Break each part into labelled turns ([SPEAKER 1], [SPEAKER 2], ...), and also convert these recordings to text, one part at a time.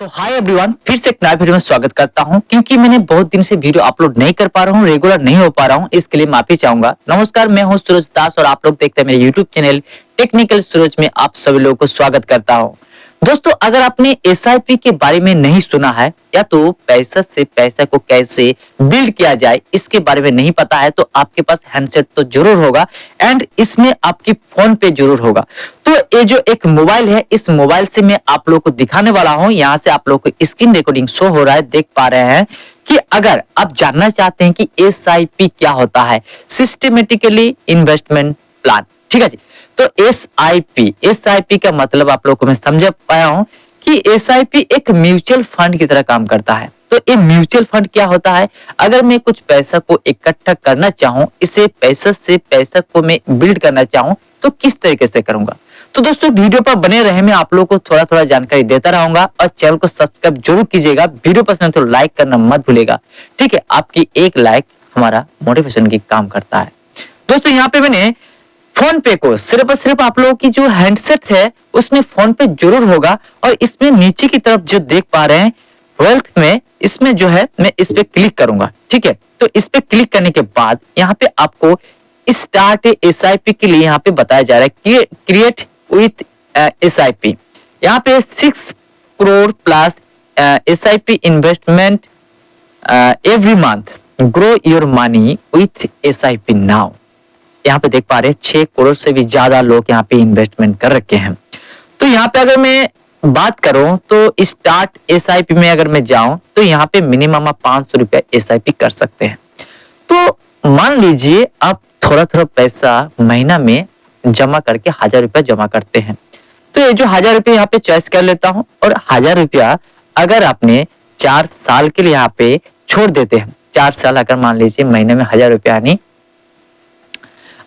[SPEAKER 1] सो hi everyone, फिर से एक नया वीडियो में स्वागत करता हूं। क्योंकि मैंने बहुत दिन से वीडियो अपलोड नहीं कर पा रहा हूं, रेगुलर नहीं हो पा रहा हूं, इसके लिए माफी चाहूंगा। नमस्कार, मैं हूं सूरज दास और आप लोग देखते हैं मेरे यूट्यूब चैनल टेक्निकल सूरज में आप सभी लोगों को स्वागत करता हूं। दोस्तों, अगर आपने एसआईपी के बारे में नहीं सुना है या तो पैसा से पैसा को कैसे बिल्ड किया जाए इसके बारे में नहीं पता है तो आपके पास हैंडसेट तो जरूर होगा एंड इसमें आपकी फोन पे जरूर होगा। तो ये जो एक मोबाइल है, इस मोबाइल से मैं आप लोगों को दिखाने वाला हूं। यहाँ से आप लोगों को स्क्रीन रिकॉर्डिंग शो हो रहा है, देख पा रहे हैं कि अगर आप जानना चाहते हैं कि एसआईपी क्या होता है, सिस्टमेटिकली इन्वेस्टमेंट प्लान, ठीक है जी। तो एसआईपी का मतलब आप लोगों को मैं समझा पाया हूं कि एसआईपी एक म्यूचुअल फंड की तरह काम करता है। तो ये म्यूचुअल फंड क्या होता है? अगर मैं कुछ पैसा को इकट्ठा करना चाहूं, इसे पैसा से पैसा को मैं बिल्ड करना चाहूं तो किस तरीके से करूंगा? तो दोस्तों, वीडियो पर बने रहे, मैं आप लोगों को थोड़ा थोड़ा जानकारी देता रहूंगा और चैनल को सब्सक्राइब जरूर कीजिएगा। वीडियो पसंद है तो लाइक करना मत भूलिएगा, ठीक है। आपकी एक लाइक हमारा मोटिवेशन की काम करता है। दोस्तों, यहाँ पे मैंने फोन पे को सिर्फ और सिर्फ आप लोगों की जो हैंडसेट है उसमें फोन पे जरूर होगा। और इसमें नीचे की तरफ जो देख पा रहे हैं वेल्थ में, इसमें जो है मैं इस पे क्लिक करूंगा, ठीक है। तो इस पे क्लिक करने के बाद यहाँ पे आपको स्टार्ट एसआईपी के लिए यहाँ पे बताया जा रहा है क्रिएट विथ एसआईपी। यहाँ पे 6 crore plus SIP investment every month, grow your money with SIP now. यहाँ पे देख पा रहे हैं 6 करोड़ से भी ज्यादा लोग यहाँ पे इन्वेस्टमेंट कर रखे हैं। तो यहाँ पे अगर मैं बात करूं तो स्टार्ट एसआईपी में अगर मैं जाऊं तो यहाँ पे मिनिमम आप 500 रुपया एसआईपी कर सकते हैं। तो मान लीजिए आप थोड़ा थोड़ा पैसा महीना में जमा करके 1000 रुपया जमा करते हैं। तो ये जो 1000 रुपया यहाँ पे चॉइस कर लेता हूं और 1000 रुपया अगर आपने 4 साल के लिए यहाँ पे छोड़ देते हैं, 4 साल अगर मान लीजिए महीने में 1000 रुपया यानी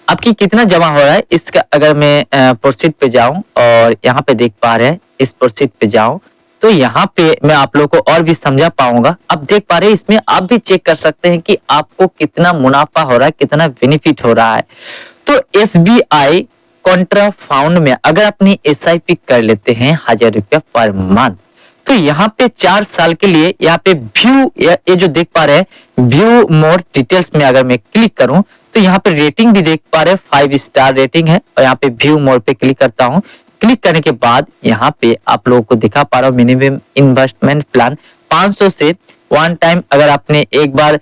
[SPEAKER 1] आपकी कितना जमा हो रहा है इसका अगर मैं प्रोसीड पे जाऊं और यहाँ पे देख पा रहे हैं इस प्रोसीड पे जाऊं तो यहाँ पे मैं आप लोगों को और भी समझा पाऊंगा। अब देख पा रहे हैं इसमें आप भी चेक कर सकते हैं कि आपको कितना मुनाफा हो रहा है, कितना बेनिफिट हो रहा है। तो एसबीआई कॉन्ट्रा फाउंड में अगर अपनी एसआईपी कर लेते हैं 1000 रुपया पर मंथ तो यहाँ पे 4 साल के लिए यहाँ पे व्यू ये जो देख पा रहे हैं व्यू मोर डिटेल्स में अगर मैं क्लिक करूं तो यहाँ पे रेटिंग भी देख पा रहे हैं 5 स्टार रेटिंग है। और यहाँ पे व्यू मोर पे क्लिक करता हूँ। क्लिक करने के बाद यहाँ पे आप लोगों को दिखा पा रहा हूँ मिनिमम इन्वेस्टमेंट प्लान 500 से वन टाइम अगर आपने एक बार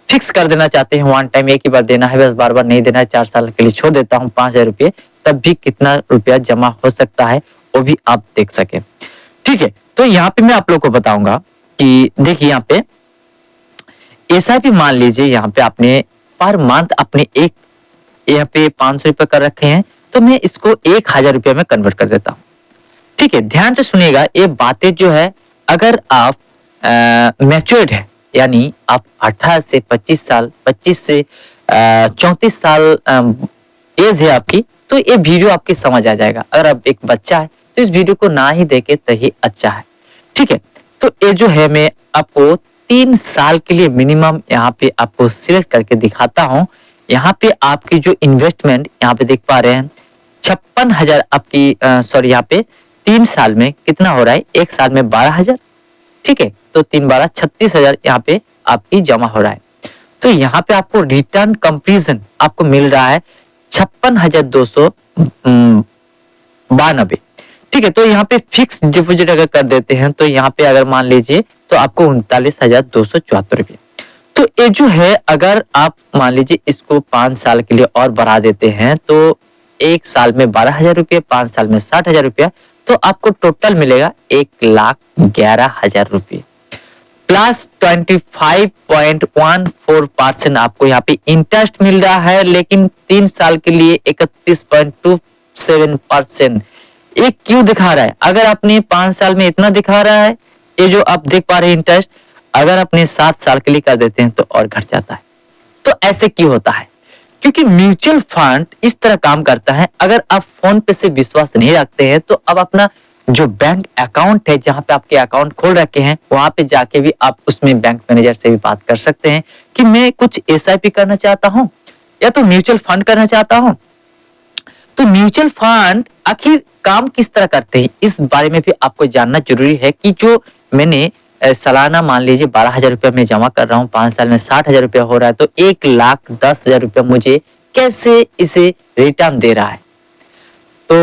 [SPEAKER 1] फिक्स कर देना चाहते हैं, वन टाइम एक ही बार देना है, बस बार बार नहीं देना है, 4 साल के लिए छोड़ देता हूँ 5000 रुपये, तब भी कितना रुपया जमा हो सकता है वो भी आप देख सके, ठीक है। तो यहाँ पे मैं आप लोग को बताऊंगा कि देखिए यहाँ पे एसआईपी मान लीजिए यहाँ पे आपने पर मंथ अपने एक यहाँ पे 500 रुपए कर रखे हैं तो मैं इसको 1000 रुपया में कन्वर्ट कर देता हूँ, ठीक है। ध्यान से सुनिएगा, ये बातें जो है अगर आप मैच्योर्ड है यानी आप 18 से 25 साल 25 से 34 साल एज है आपकी तो ये वीडियो आपकी समझ आ जाएगा। अगर आप एक बच्चा है तो इस वीडियो को ना ही देखे तो ही अच्छा है, ठीक है। तो ये जो है मैं आपको 3 साल के लिए मिनिमम यहाँ पे आपको सिलेक्ट करके दिखाता हूँ। यहाँ पे आपकी जो इन्वेस्टमेंट यहाँ पे देख पा रहे हैं 56,000 आपकी सॉरी यहाँ पे 3 साल में कितना हो रहा है, एक साल में 12,000, ठीक है। तो 3 12 36,000 यहाँ पे आपकी जमा हो रहा है। तो यहाँ पे आपको रिटर्न कंपेरिजन आपको मिल रहा है 56,292, ठीक है। तो यहाँ पे फिक्स डिपॉजिट अगर कर देते हैं तो यहाँ पे अगर मान लीजिए तो आपको 39,274 रुपये। तो ये जो है अगर आप मान लीजिए इसको 5 साल के लिए और बढ़ा देते हैं तो एक साल में 12,000 रुपये, 5 साल में 60,000 रुपया, तो आपको टोटल मिलेगा 1,11,000 रुपये प्लस 25.14% आपको यहाँ पे इंटरेस्ट मिल रहा है। लेकिन 3 साल के लिए 31.27%। ये क्यों दिखा रहा है? अगर आपने 5 साल में इतना दिखा रहा है, ये जो आप देख पा रहे हैं इंटरेस्ट, अगर अपने 7 साल के लिए कर देते हैं तो और घट जाता है। तो ऐसे क्यों होता है? क्योंकि म्यूचुअल फंड इस तरह काम करता है। अगर आप फोन पे से विश्वास नहीं रखते हैं तो अब अपना जो बैंक अकाउंट है जहां पे आपके अकाउंट खोल रखे हैं वहां पे जाके भी आप उसमें बैंक मैनेजर से भी बात कर सकते हैं कि मैं कुछ एसआईपी करना चाहता हूं या तो म्यूचुअल फंड करना चाहता हूं। तो म्यूचुअल फंड आखिर काम किस तरह करते हैं, इस बारे में भी आपको जानना जरूरी है कि जो मैंने सालाना मान लीजिए 12,000 रुपया मैं जमा कर रहा हूँ, 5 साल में 60,000 रुपया हो रहा है, तो 1,10,000 रुपया मुझे कैसे इसे रिटर्न दे रहा है। तो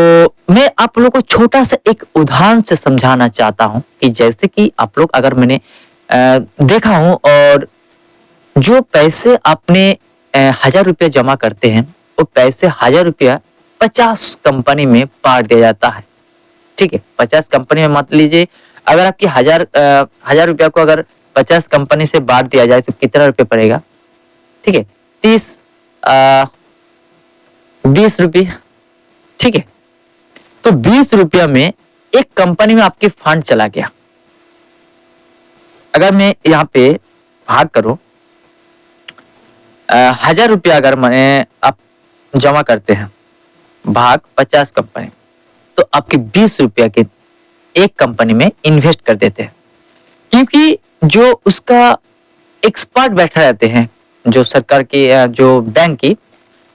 [SPEAKER 1] मैं आप लोगों को छोटा सा एक उदाहरण से समझाना चाहता हूं कि जैसे कि आप लोग अगर मैंने देखा हूं और जो पैसे आपने 1,000 रुपया जमा करते हैं वो पैसे 1,000 रुपया 50 कंपनी में बांट दिया जाता है। ठीक है, 50 कंपनी में मान लीजिए अगर आपकी 1,000 रुपया को अगर 50 कंपनी से बांट दिया जाए तो कितना रुपये पड़ेगा। ठीक है, 20 रुपये। ठीक है, तो 20 रुपया में एक कंपनी में आपके फंड चला गया। अगर मैं यहाँ पे भाग करूं, 1,000 रुपया अगर मैंने आप जमा करते हैं भाग 50 कंपनी, तो आपके 20 रुपया के एक कंपनी में इन्वेस्ट कर देते हैं, क्योंकि जो उसका एक्सपर्ट बैठा रहते हैं, जो सरकार की जो बैंक की,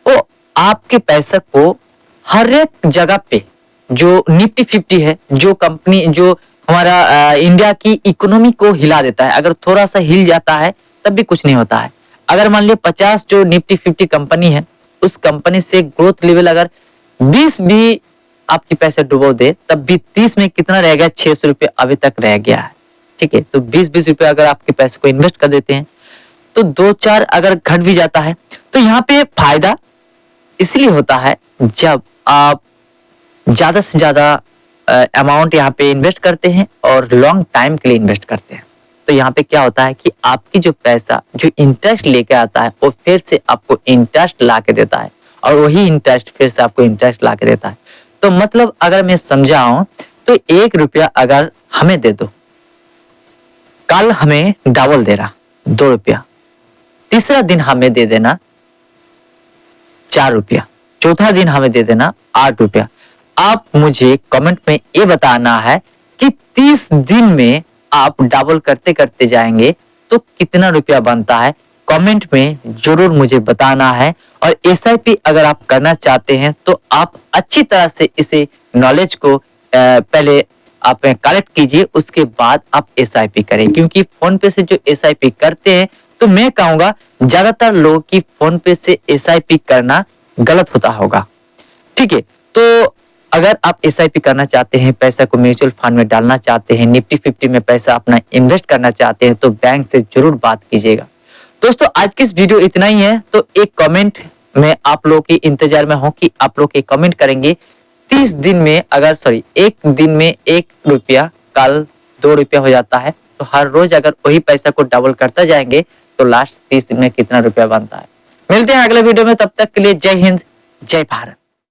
[SPEAKER 1] वो आपके पैसे को हर एक जगह पे जो निफ्टी 50 है, जो कंपनी जो हमारा इंडिया की इकोनॉमी को हिला देता है, अगर थोड़ा सा हिल जाता है तब भी कुछ नहीं होता है। अगर मान लीजिए 50 जो निफ्टी 50 कंपनी है, उस कंपनी से ग्रोथ लेवल अगर 20 भी आपके पैसे डुबो दे, तब भी 30 में कितना रह गया, 600 रुपये अभी तक रह गया है। ठीक है, तो 20-20 रुपये अगर आपके पैसे को इन्वेस्ट कर देते हैं तो 2-4 अगर घट भी जाता है, तो यहाँ पे फायदा इसलिए होता है जब आप ज्यादा से ज्यादा अमाउंट यहाँ पे इन्वेस्ट करते हैं और लॉन्ग टाइम के लिए इन्वेस्ट करते हैं। तो यहाँ पे क्या होता है कि आपकी जो पैसा जो इंटरेस्ट लेके आता है वो फिर से आपको इंटरेस्ट ला के देता है, और वही इंटरेस्ट फिर से आपको इंटरेस्ट ला के देता है। तो मतलब अगर मैं समझाऊं तो 1 रुपया अगर हमें दे दो, कल हमें डबल दे रहा 2 रुपया, तीसरा दिन हमें दे देना 4 रुपया, चौथा दिन हमें दे देना 8 रुपया। आप मुझे कमेंट में ये बताना है कि 30 दिन में आप डबल करते करते जाएंगे तो कितना रुपया बनता है। कमेंट में जरूर मुझे बताना है। और एसआईपी अगर आप करना चाहते हैं तो आप अच्छी तरह से इसे नॉलेज को पहले आप कलेक्ट कीजिए, उसके बाद आप एसआईपी करें, क्योंकि फोन पे से जो एसआईपी करते हैं तो मैं कहूंगा ज्यादातर लोग की फोन पे से एसआईपी करना गलत होता होगा। ठीक है, तो अगर आप एसआईपी करना चाहते हैं, पैसा को म्यूचुअल फंड में डालना चाहते हैं, निफ्टी 50 में पैसा अपना इन्वेस्ट करना चाहते हैं, तो बैंक से जरूर बात कीजिएगा। दोस्तों आज की इस वीडियो इतना ही है। तो एक कमेंट में आप लोगों के इंतजार में हूं कि आप लोग एक कमेंट करेंगे 30 दिन में अगर एक दिन में 1 रुपया कल 2 रुपया हो जाता है, तो हर रोज अगर वही पैसा को डबल करता जाएंगे तो लास्ट 30 दिन में कितना रुपया बनता है। मिलते हैं अगले वीडियो में, तब तक के लिए जय हिंद, जय भारत।